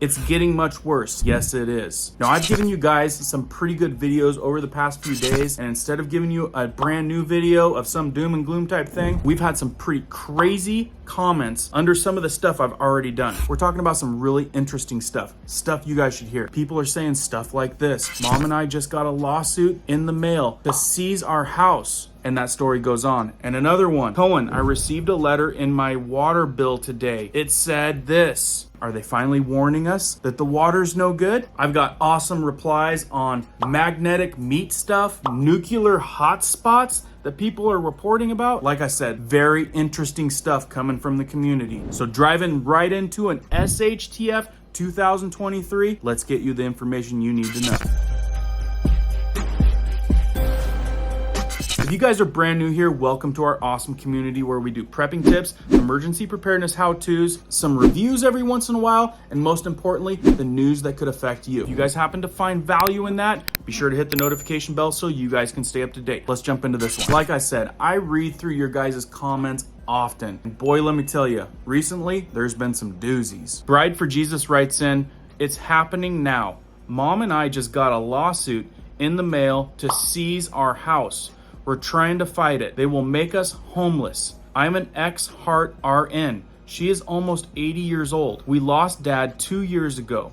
It's getting much worse. Yes, it is. Now, I've given you guys some pretty good videos over the past few days, and instead of giving you a brand new video of some doom and gloom type thing, we've had some pretty crazy comments under some of the stuff I've already done. We're talking about some really interesting stuff you guys should hear. People are saying stuff like this: Mom and I just got a lawsuit in the mail to seize our house. And that story goes on. And another one: Cohen, I received a letter in my water bill today. It said this. Are they finally warning us that the water's no good? I've got awesome replies on magnetic meat stuff, nuclear hotspots that people are reporting about. Like I said, very interesting stuff coming from the community. So driving right into an SHTF 2023, let's get you the information you need to know. If you guys are brand new here, welcome to our awesome community where we do prepping tips, emergency preparedness how-tos, some reviews every once in a while, and most importantly, the news that could affect you. If you guys happen to find value in that, be sure to hit the notification bell so you guys can stay up to date. Let's jump into this one. Like I said, I read through your guys' comments often. And boy, let me tell you, recently, there's been some doozies. Bride for Jesus writes in, it's happening now. Mom and I just got a lawsuit in the mail to seize our house. We're trying to fight it. They will make us homeless. I'm an ex-Heart RN. She is almost 80 years old. We lost Dad 2 years ago.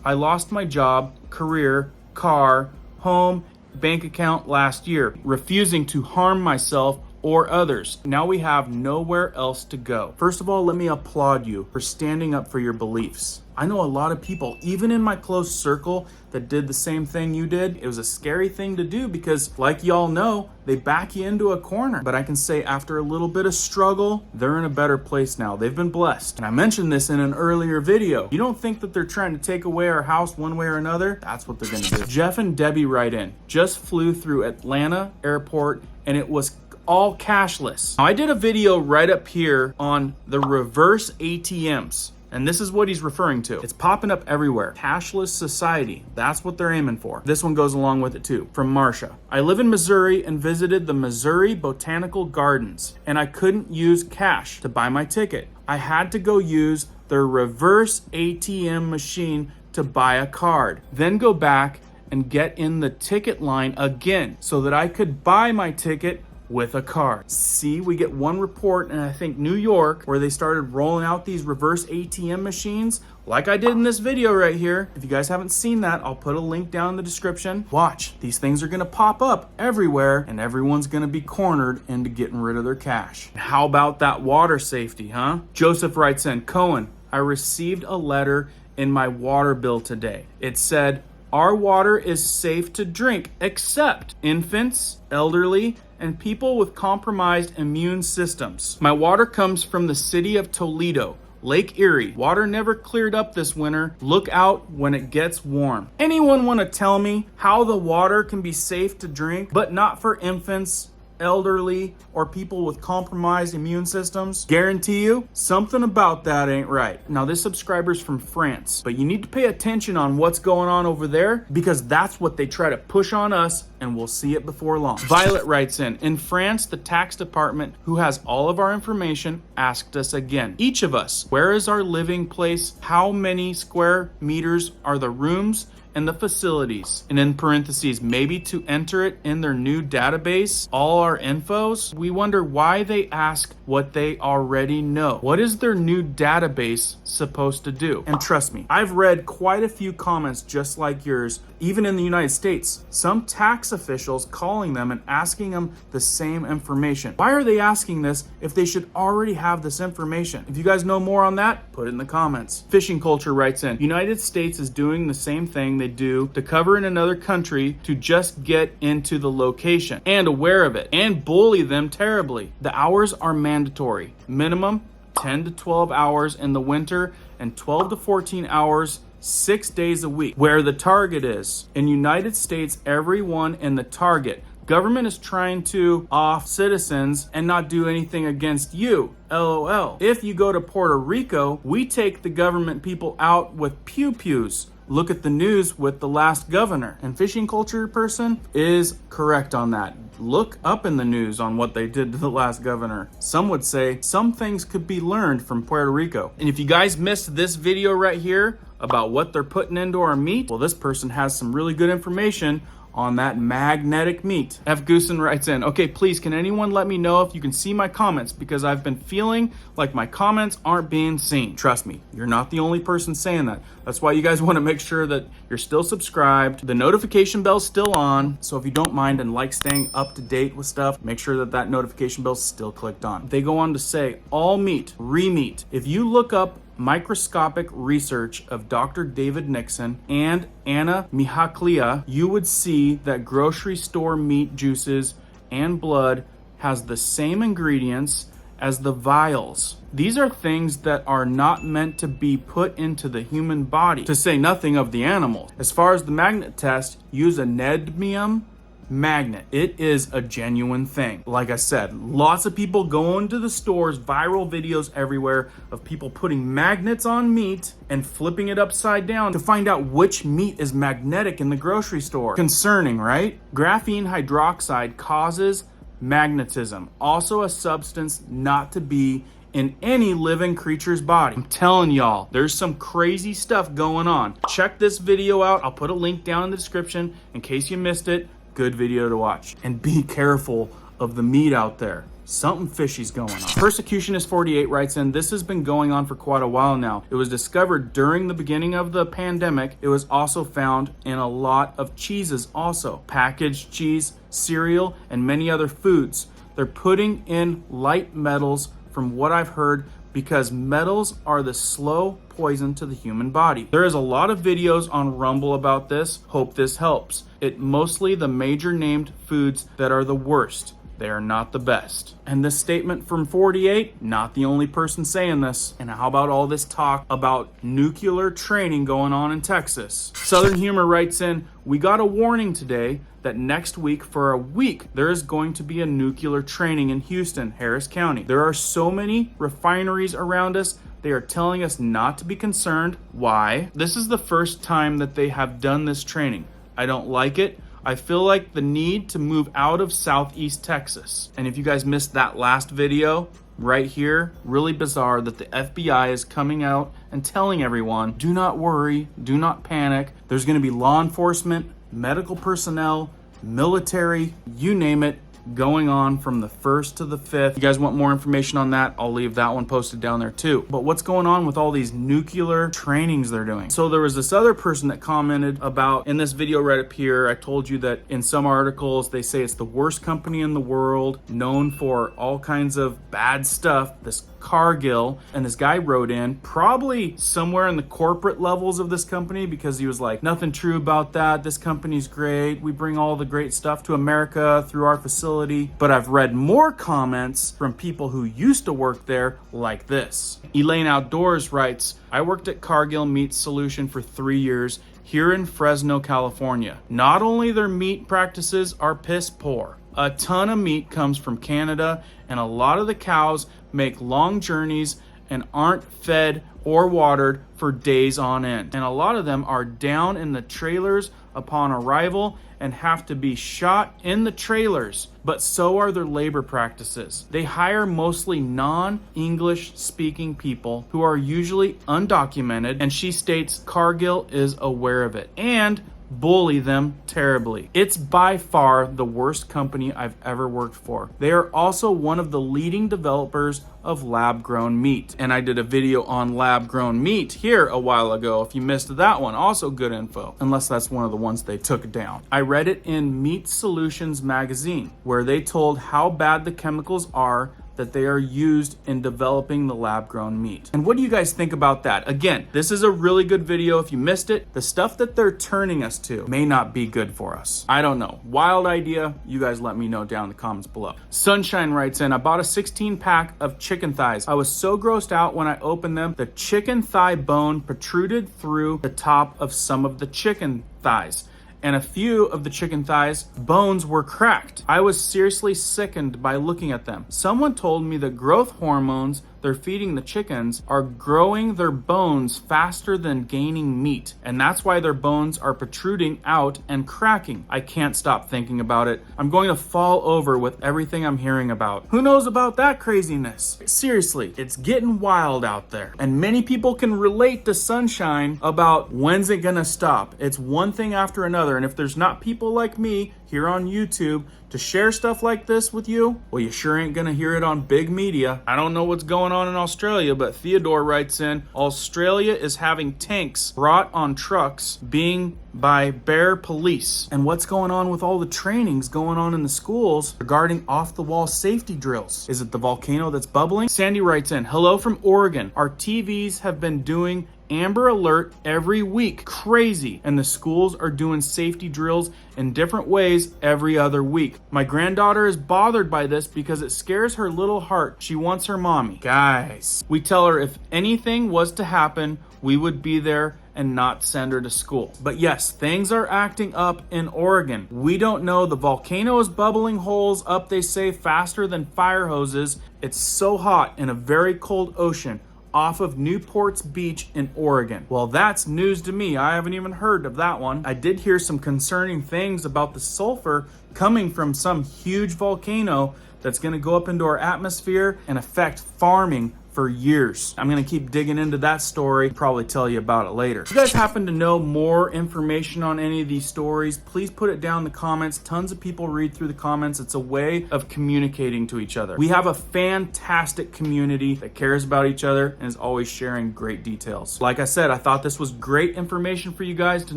I lost my job, career, car, home, bank account last year, refusing to harm myself or others. Now we have nowhere else to go. First of all, let me applaud you for standing up for your beliefs. I know a lot of people, even in my close circle, that did the same thing you did. It was a scary thing to do because, like y'all know, they back you into a corner. But I can say after a little bit of struggle, they're in a better place now. They've been blessed. And I mentioned this in an earlier video. You don't think that they're trying to take away our house one way or another? That's what they're gonna do. Jeff and Debbie write in, just flew through Atlanta airport and it was all cashless. Now, I did a video right up here on the reverse ATMs. And this is what he's referring to. It's popping up everywhere. Cashless society. That's what they're aiming for. This one goes along with it too. From Marsha. I live in Missouri and visited the Missouri Botanical Gardens, and I couldn't use cash to buy my ticket. I had to go use their reverse ATM machine to buy a card. Then go back and get in the ticket line again so that I could buy my ticket with a card. See, we get one report in, I think, New York, where they started rolling out these reverse ATM machines like I did in this video right here. If you guys haven't seen that, I'll put a link down in the description. Watch, these things are gonna pop up everywhere and everyone's gonna be cornered into getting rid of their cash. How about that water safety, huh? Joseph writes in, Cohen, I received a letter in my water bill today. It said, our water is safe to drink except infants, elderly, and people with compromised immune systems. My water comes from the city of Toledo, Lake Erie. Water never cleared up this winter. Look out when it gets warm. Anyone want to tell me how the water can be safe to drink, but not for infants, elderly, or people with compromised immune systems? Guarantee you, something about that ain't right. Now, this subscriber's from France, but you need to pay attention on what's going on over there because that's what they try to push on us, and we'll see it before long. Violet writes in France, the tax department, who has all of our information, asked us again, each of us, where is our living place? How many square meters are the rooms and the facilities? And in parentheses, maybe to enter it in their new database, all our infos. We wonder why they ask what they already know. What is their new database supposed to do? And trust me, I've read quite a few comments just like yours, even in the United States. Some tax officials calling them and asking them the same information. Why are they asking this if they should already have this information? If you guys know more on that, put it in the comments. Fishing Culture writes in, United States is doing the same thing they do to cover in another country to just get into the location and aware of it and bully them terribly. The hours are mandatory. Minimum 10 to 12 hours in the winter and 12 to 14 hours 6 days a week. Where the target is. In United States, everyone in the target. Government is trying to off citizens and not do anything against you. LOL. If you go to Puerto Rico, we take the government people out with pew-pews. Look at the news with the last governor. And Fishing Culture person is correct on that. Look up in the news on what they did to the last governor. Some would say some things could be learned from Puerto Rico. And if you guys missed this video right here about what they're putting into our meat? Well, this person has some really good information on that magnetic meat. F. Goosen writes in, okay, please, can anyone let me know if you can see my comments? Because I've been feeling like my comments aren't being seen. Trust me, you're not the only person saying that. That's why you guys want to make sure that you're still subscribed. The notification bell's still on. So if you don't mind and like staying up to date with stuff, make sure that that notification bell's still clicked on. They go on to say, all meat, re-meat. If you look up microscopic research of Dr. David Nixon and Anna Mihaklia, you would see that grocery store meat juices and blood has the same ingredients as the vials. These are things that are not meant to be put into the human body, to say nothing of the animals. As far as the magnet test, use a nedmium magnet. It is a genuine thing. Like I said, lots of people go into the stores, viral videos everywhere of people putting magnets on meat and flipping it upside down to find out which meat is magnetic in the grocery store. Concerning, right? Graphene hydroxide causes magnetism, also a substance not to be in any living creature's body. I'm telling y'all, there's some crazy stuff going on. Check this video out. I'll put a link down in the description in case you missed it. Good video to watch. And be careful of the meat out there. Something fishy's going on. Persecutionist48 writes in, this has been going on for quite a while now. It was discovered during the beginning of the pandemic. It was also found in a lot of cheeses also. Packaged cheese, cereal, and many other foods. They're putting in light metals from what I've heard because metals are the slow poison to the human body. There is a lot of videos on Rumble about this. Hope this helps. It mostly the major named foods that are the worst. They are not the best. And this statement from 48, not the only person saying this. And how about all this talk about nuclear training going on in Texas? Southern Humor writes in, we got a warning today that next week for a week, there is going to be a nuclear training in Houston, Harris County. There are so many refineries around us. They are telling us not to be concerned. Why? This is the first time that they have done this training. I don't like it. I feel like the need to move out of Southeast Texas. And if you guys missed that last video, right here, really bizarre that the FBI is coming out and telling everyone, do not worry, do not panic. There's going to be law enforcement, medical personnel, military, you name it, going on from the 1st to the 5th. If you guys want more information on that, I'll leave that one posted down there too. But what's going on with all these nuclear trainings they're doing? So there was this other person that commented about, in this video right up here, I told you that in some articles, they say it's the worst company in the world, known for all kinds of bad stuff, this Cargill. And this guy wrote in, probably somewhere in the corporate levels of this company, because he was like, nothing true about that. This company's great. We bring all the great stuff to America through our facility. But I've read more comments from people who used to work there like this. Elaine Outdoors writes, I worked at Cargill Meat Solution for 3 years here in Fresno, California. Not only their meat practices are piss poor, a ton of meat comes from Canada, and a lot of the cows make long journeys and aren't fed or watered for days on end. And a lot of them are down in the trailers upon arrival and have to be shot in the trailers, but so are their labor practices. They hire mostly non-English speaking people who are usually undocumented, and she states Cargill is aware of it and bully them terribly. It's by far the worst company I've ever worked for. They are also one of the leading developers of lab-grown meat. And I did a video on lab-grown meat here a while ago. If you missed that one, also good info. Unless that's one of the ones they took down. I read it in Meat Solutions magazine, where they told how bad the chemicals are that they are used in developing the lab-grown meat. And what do you guys think about that? Again, this is a really good video. If you missed it, the stuff that they're turning us to may not be good for us. I don't know. Wild idea. You guys let me know down in the comments below. Sunshine writes in, I bought a 16-pack of chicken thighs. I was so grossed out when I opened them. The chicken thigh bone protruded through the top of some of the chicken thighs, and a few of the chicken thighs bones were cracked. I was seriously sickened by looking at them. Someone told me the growth hormones they're feeding the chickens are growing their bones faster than gaining meat. And that's why their bones are protruding out and cracking. I can't stop thinking about it. I'm going to fall over with everything I'm hearing about. Who knows about that craziness? Seriously, it's getting wild out there. And many people can relate to Sunshine about when's it gonna stop. It's one thing after another. And if there's not people like me here on YouTube to share stuff like this with you, well, you sure ain't gonna hear it on big media. I don't know what's going on in Australia, but Theodore writes in, Australia is having tanks brought on trucks being by bear police. And what's going on with all the trainings going on in the schools regarding off-the-wall safety drills? Is it the volcano that's bubbling? Sandy writes in, hello from Oregon. Our TVs have been doing Amber Alert every week. Crazy. And the schools are doing safety drills in different ways every other week. My granddaughter is bothered by this because it scares her little heart. She wants her mommy. Guys, we tell her if anything was to happen, we would be there and not send her to school. But yes, things are acting up in Oregon. We don't know. The volcano is bubbling holes up, they say, faster than fire hoses. It's so hot in a very cold ocean off of Newport's Beach in Oregon. Well, that's news to me. I haven't even heard of that one. I did hear some concerning things about the sulfur coming from some huge volcano that's going to go up into our atmosphere and affect farming for years. I'm going to keep digging into that story, probably tell you about it later. If you guys happen to know more information on any of these stories, please put it down in the comments. Tons of people read through the comments. It's a way of communicating to each other. We have a fantastic community that cares about each other and is always sharing great details. Like I said, I thought this was great information for you guys to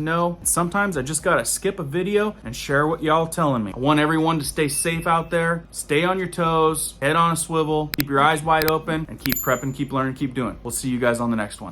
know. Sometimes I just gotta skip a video and share what y'all telling me. I want everyone to stay safe out there, stay on your toes, head on a swivel, keep your eyes wide open, and keep prepping, keep learning, keep doing. We'll see you guys on the next one.